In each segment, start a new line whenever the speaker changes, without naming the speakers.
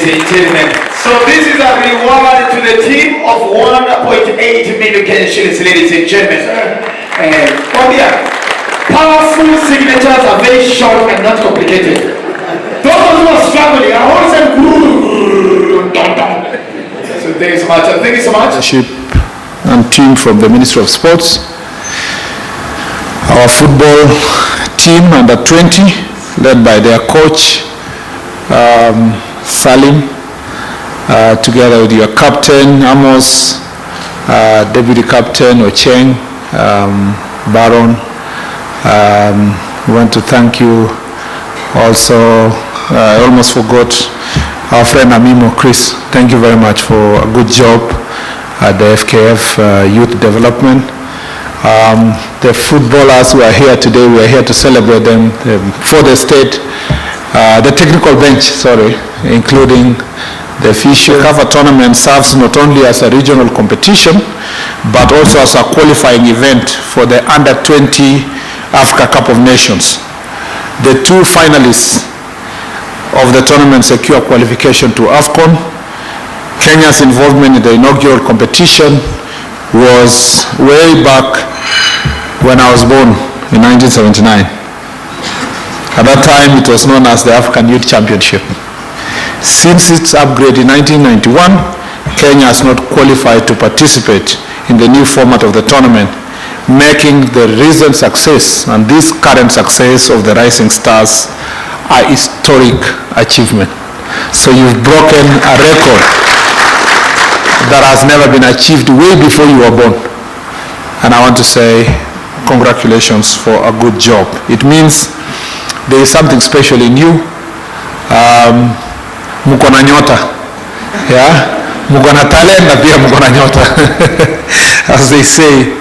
and gentlemen. So this is a reward to the team of 1.8 million Kenyan shillings, ladies and gentlemen. And powerful signatures are very short and not complicated. Those who are struggling are always saying, so thank you so much. Thank you so much.
Leadership and team from the Ministry of Sports, our football team under 20, led by their coach Salim, together with your captain Amos, deputy captain Ocheng, Baron. We want to thank you also. I almost forgot our friend Amimo Chris. Thank you very much for a good job at the FKF Youth Development. The footballers who are here today, we are here to celebrate them for the state, the technical bench, including the official. The CAF tournament serves not only as a regional competition, but also as a qualifying event for the Under-20 Africa Cup of Nations. The two finalists of the tournament secure qualification to AFCON. Kenya's involvement in the inaugural competition was way back when I was born in 1979. At that time, it was known as the African Youth Championship. Since its upgrade in 1991, Kenya has not qualified to participate in the new format of the tournament, making the recent success and this current success of the Rising Stars a historic achievement. So you've broken a record that has never been achieved way before you were born. And I want to say congratulations for a good job. It means there is something special in you. Muko na nyota. Yeah? Muko na talent na pia muko na nyota. As they say.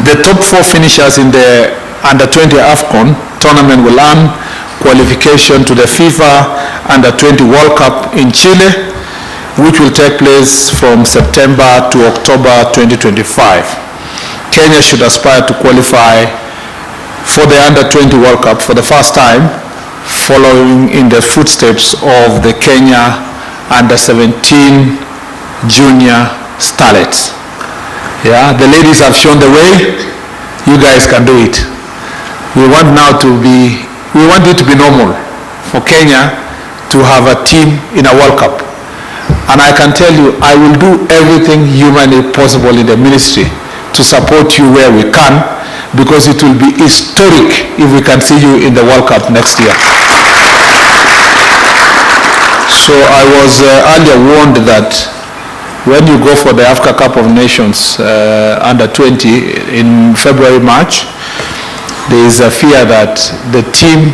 The top 4 finishers in the Under-20 AFCON tournament will earn qualification to the FIFA Under-20 World Cup in Chile, which will take place from September to October 2025. Kenya should aspire to qualify for the Under-20 World Cup for the first time, following in the footsteps of the Kenya Under-17 Junior Starlets. Yeah, the ladies have shown the way. You guys can do it. We want it to be normal for Kenya to have a team in a World Cup. And I can tell you, I will do everything humanly possible in the ministry to support you where we can, because it will be historic if we can see you in the World Cup next year. So I was earlier warned that when you go for the Africa Cup of Nations Under-20 in February, March, there is a fear that the teams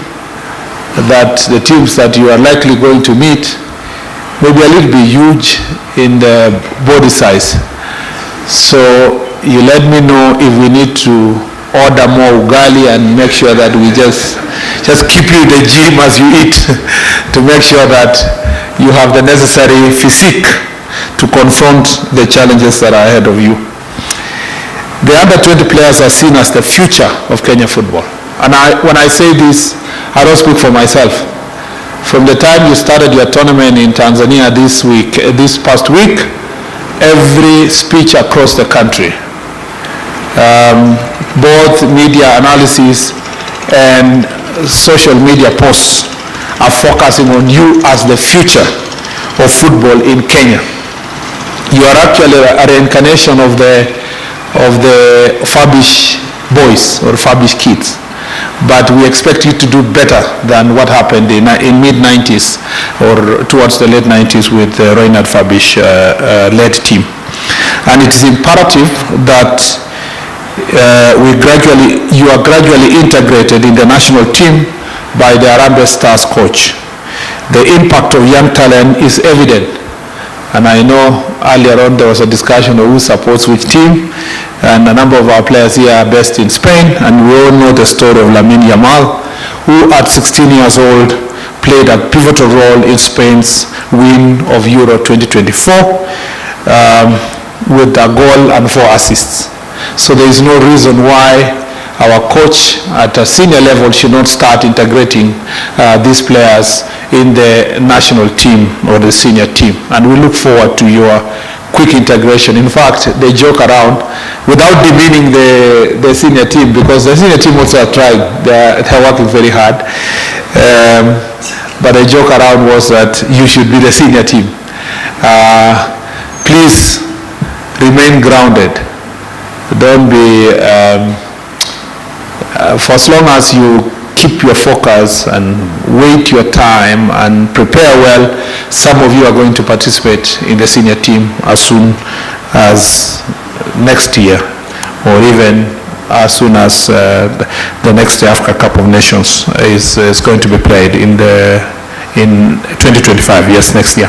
that you are likely going to meet may be a little bit huge in the body size. So you let me know if we need to order more ugali and make sure that we just keep you in the gym as you eat to make sure that you have the necessary physique to confront the challenges that are ahead of you. The Under-20 players are seen as the future of Kenya football. And when I say this, I don't speak for myself. From the time you started your tournament in Tanzania this past week, every speech across the country, both media analysis and social media posts are focusing on you as the future of football in Kenya. You are actually a reincarnation of the Fabish boys or Fabish kids, but we expect you to do better than what happened in mid-90s or towards the late 90s with the Reinhard Fabish led team. And it is imperative that you are gradually integrated in the national team by the Harambee Stars coach. The impact of young talent is evident. And I know earlier on there was a discussion of who supports which team, and a number of our players here are based in Spain, and we all know the story of Lamine Yamal, who at 16 years old played a pivotal role in Spain's win of Euro 2024 with a goal and 4 assists. So there is no reason why our coach at a senior level should not start integrating these players in the national team or the senior team. And we look forward to your quick integration. In fact, they joke around without demeaning the senior team, because the senior team also are trying. They're working very hard. But the joke around was that you should be the senior team. Please remain grounded. Don't be, for as long as you keep your focus and wait your time and prepare well, some of you are going to participate in the senior team as soon as next year, or even as soon as the next Africa Cup of Nations is going to be played in 2025, yes, next year.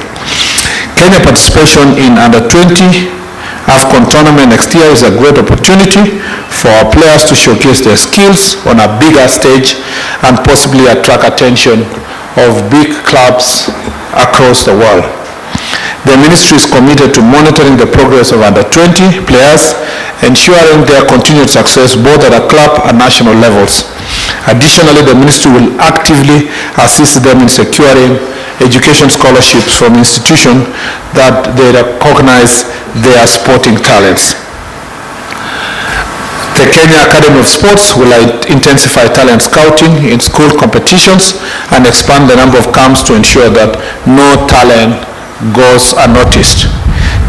Kenya participation in under-20 AFCON tournament next year is a great opportunity for our players to showcase their skills on a bigger stage and possibly attract attention of big clubs across the world. The ministry is committed to monitoring the progress of under-20 players, ensuring their continued success both at a club and national levels. Additionally, the ministry will actively assist them in securing education scholarships from institutions that they recognize their sporting talents. The Kenya Academy of Sports will intensify talent scouting in school competitions and expand the number of camps to ensure that no talent goes unnoticed.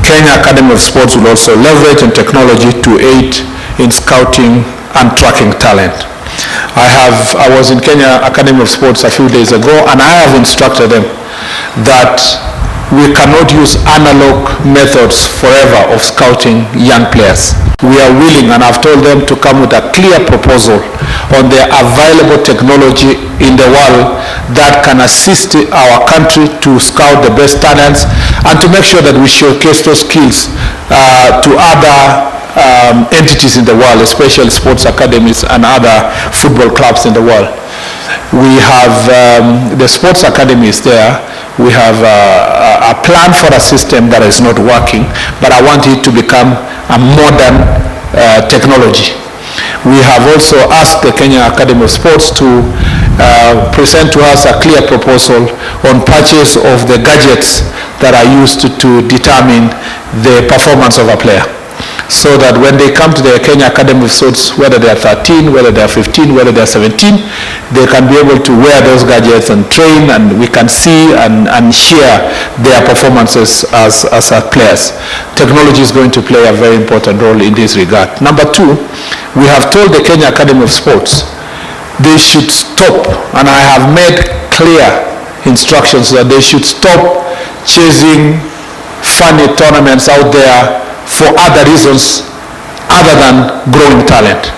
Kenya Academy of Sports will also leverage on technology to aid in scouting and tracking talent. I was in Kenya Academy of Sports a few days ago, and I have instructed them that we cannot use analog methods forever of scouting young players. We are willing, and I've told them to come with a clear proposal on the available technology in the world that can assist our country to scout the best talents and to make sure that we showcase those skills to other entities in the world, especially sports academies and other football clubs in the world. We have the sports academies there. We have a plan for a system that is not working, but I want it to become a modern technology. We have also asked the Kenya Academy of Sports to present to us a clear proposal on purchase of the gadgets that are used to determine the performance of a player, so that when they come to the Kenya Academy of Sports, whether they are 13, whether they are 15, whether they are 17, they can be able to wear those gadgets and train, and we can see and share their performances as players. Technology is going to play a very important role in this regard. Number two, we have told the Kenya Academy of Sports they should stop, and I have made clear instructions that they should stop chasing funny tournaments out there for other reasons other than growing talent.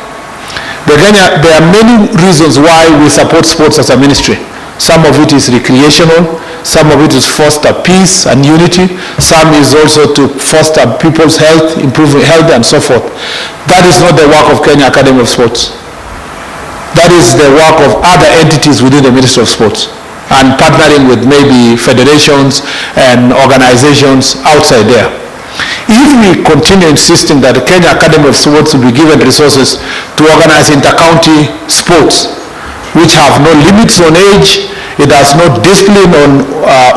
There are many reasons why we support sports as a ministry. Some of it is recreational, some of it is foster peace and unity, some is also to foster people's health, improving health and so forth. That is not the work of Kenya Academy of Sports. That is the work of other entities within the Ministry of Sports, and partnering with maybe federations and organizations outside there. If we continue insisting that the Kenya Academy of Sports will be given resources to organize inter-county sports, which have no limits on age, it has no discipline on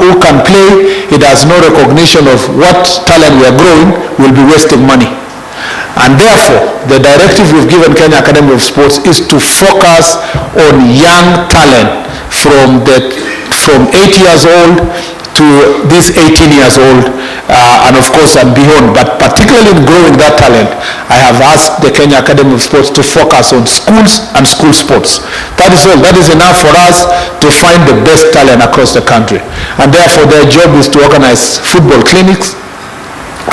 who can play, it has no recognition of what talent we are growing, we'll be wasting money. And therefore, the directive we've given Kenya Academy of Sports is to focus on young talent from 8 years old to these 18 years old, and of course and beyond, but particularly in growing that talent, I have asked the Kenya Academy of Sports to focus on schools and school sports. That is all. That is enough for us to find the best talent across the country. And therefore their job is to organize football clinics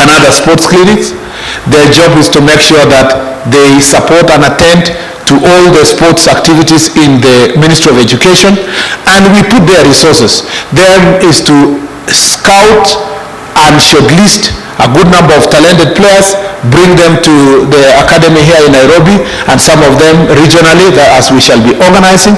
and other sports clinics. Their job is to make sure that they support and attend to all the sports activities in the Ministry of Education, and we put their resources. There is to scout and shortlist a good number of talented players, bring them to the academy here in Nairobi, and some of them regionally, as we shall be organizing,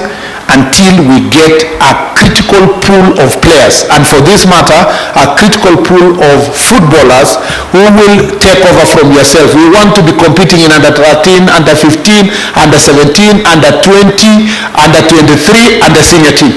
until we get a critical pool of players, and for this matter, a critical pool of footballers who will take over from yourself. We want to be competing in under 13, under 15, under 17, under 20, under 23, and the senior team.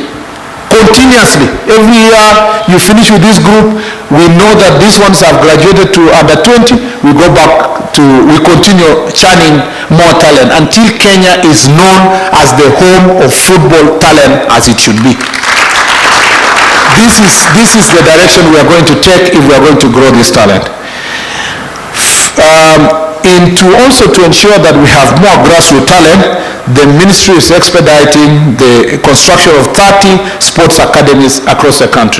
Continuously, every year you finish with this group, we know that these ones have graduated to under 20, we go back to, we continue churning more talent until Kenya is known as the home of football talent as it should be. This is the direction we are going to take if we are going to grow this talent. Also to ensure that we have more grassroots talent, the ministry is expediting the construction of 30 sports academies across the country.